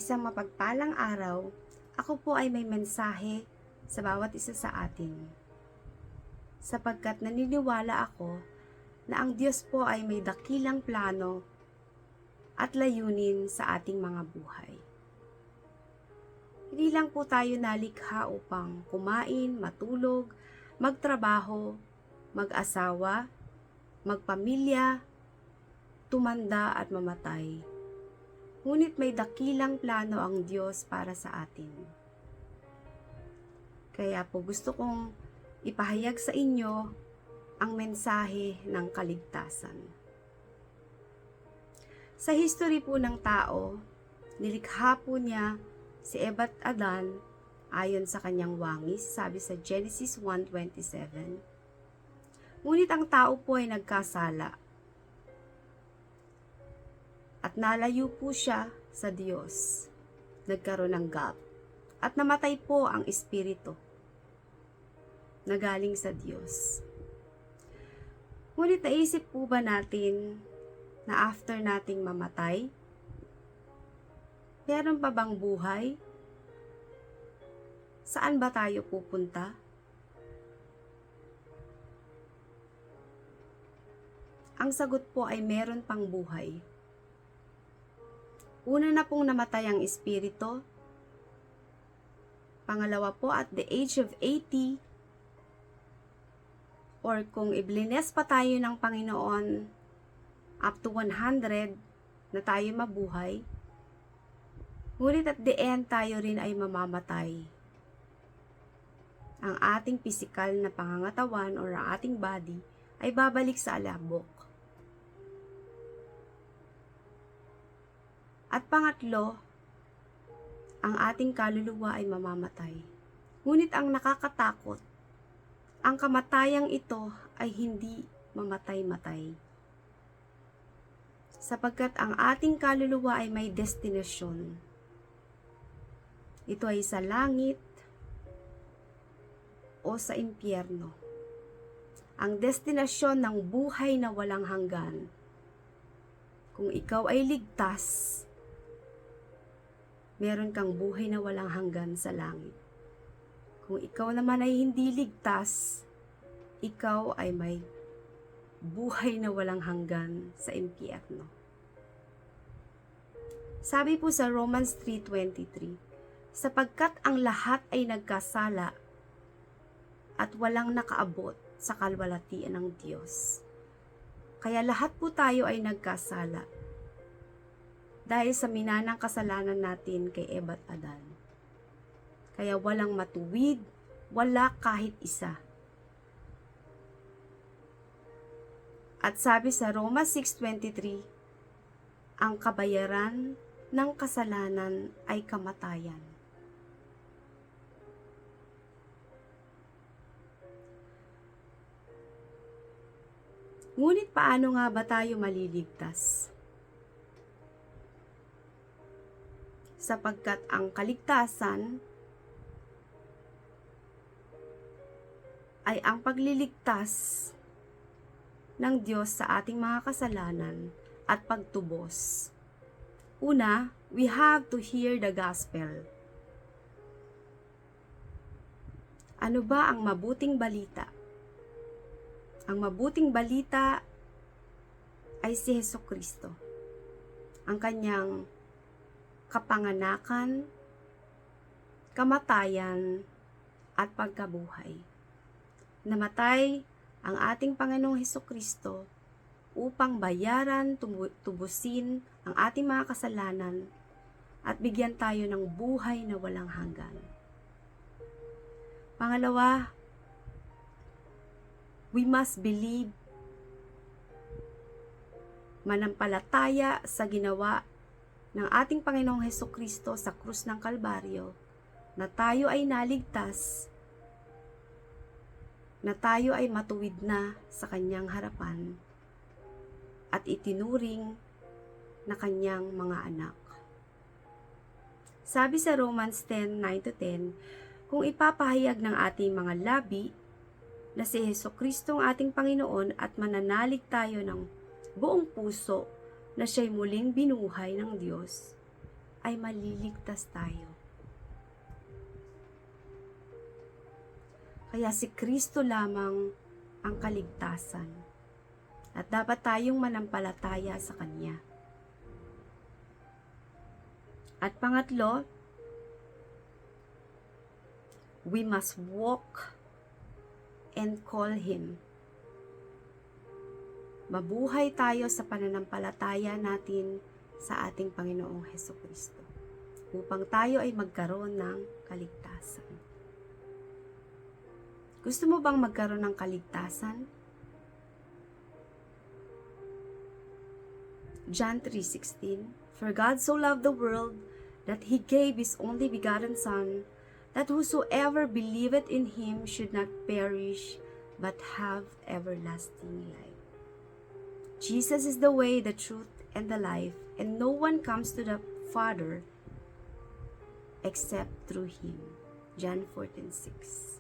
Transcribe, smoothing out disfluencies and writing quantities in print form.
Isang mapagpalang araw, ako po ay may mensahe sa bawat isa sa atin. Sapagkat naniniwala ako na ang Diyos po ay may dakilang plano at layunin sa ating mga buhay. Hindi lang po tayo nalikha upang kumain, matulog, magtrabaho, mag-asawa, magpamilya, tumanda at mamatay. Ngunit may dakilang plano ang Diyos para sa atin. Kaya po gusto kong ipahayag sa inyo ang mensahe ng kaligtasan. Sa history po ng tao, nilikha po niya si Eva at Adan ayon sa kanyang wangis, sabi sa Genesis 1:27. Ngunit ang tao po ay nagkasala at nalayo po siya sa Diyos. Nagkaroon ng gap at namatay po ang espiritu na galing sa Diyos. Ngunit naisip po ba natin na after nating mamatay, meron pa bang buhay? Saan ba tayo pupunta? Ang sagot po ay meron pang buhay. Una na pong namatay ang espiritu. Pangalawa po, at the age of 80, or kung iblines pa tayo ng Panginoon up to 100 na tayo mabuhay, ngunit at the end tayo rin ay mamamatay. Ang ating pisikal na pangangatawan or ang ating body ay babalik sa alabok. At pangatlo, ang ating kaluluwa ay mamamatay. Ngunit ang nakakatakot, ang kamatayang ito ay hindi mamatay-matay. Sapagkat ang ating kaluluwa ay may destinasyon. Ito ay sa langit o sa impyerno. Ang destinasyon ng buhay na walang hanggan. Kung ikaw ay ligtas, meron kang buhay na walang hanggan sa langit. Kung ikaw naman ay hindi ligtas, ikaw ay may buhay na walang hanggan sa impyerno. Sabi po sa Romans 3:23, sapagkat ang lahat ay nagkasala at walang nakaabot sa kalwalhatian ng Diyos. Kaya lahat po tayo ay nagkasala dahil sa minanang kasalanan natin kay Eva at Adan. Kaya walang matuwid, wala kahit isa. At sabi sa Romans 6:23, ang kabayaran ng kasalanan ay kamatayan. Ngunit paano nga ba tayo maliligtas? Sapagkat ang kaligtasan ay ang pagliligtas ng Diyos sa ating mga kasalanan at pagtubos. Una, we have to hear the gospel. Ano ba ang mabuting balita? Ang mabuting balita ay si Hesukristo. Ang kanyang kapanganakan, kamatayan, at pagkabuhay. Namatay ang ating Panginoong Hesukristo upang bayaran, tubusin ang ating mga kasalanan at bigyan tayo ng buhay na walang hanggan. Pangalawa, we must believe, manampalataya sa ginawa ng ating Panginoong Hesukristo sa krus ng Kalbaryo, na tayo ay naligtas, na tayo ay matuwid na sa kanyang harapan at itinuring na kanyang mga anak. Sabi sa Romans 10:9-10, kung ipapahayag ng ating mga labi na si Hesukristo ang ating Panginoon at mananalig tayo ng buong puso na siya'y muling binuhay ng Diyos, ay maliligtas tayo. Kaya si Kristo lamang ang kaligtasan at dapat tayong manampalataya sa Kanya. At pangatlo, we must walk and call Him. Mabuhay tayo sa pananampalataya natin sa ating Panginoong Hesukristo upang tayo ay magkaroon ng kaligtasan. Gusto mo bang magkaroon ng kaligtasan? John 3:16, For God so loved the world that He gave His only begotten Son, that whosoever believeth in Him should not perish, but have everlasting life. Jesus is the way, the truth, and the life, and no one comes to the Father except through Him. John 14:6.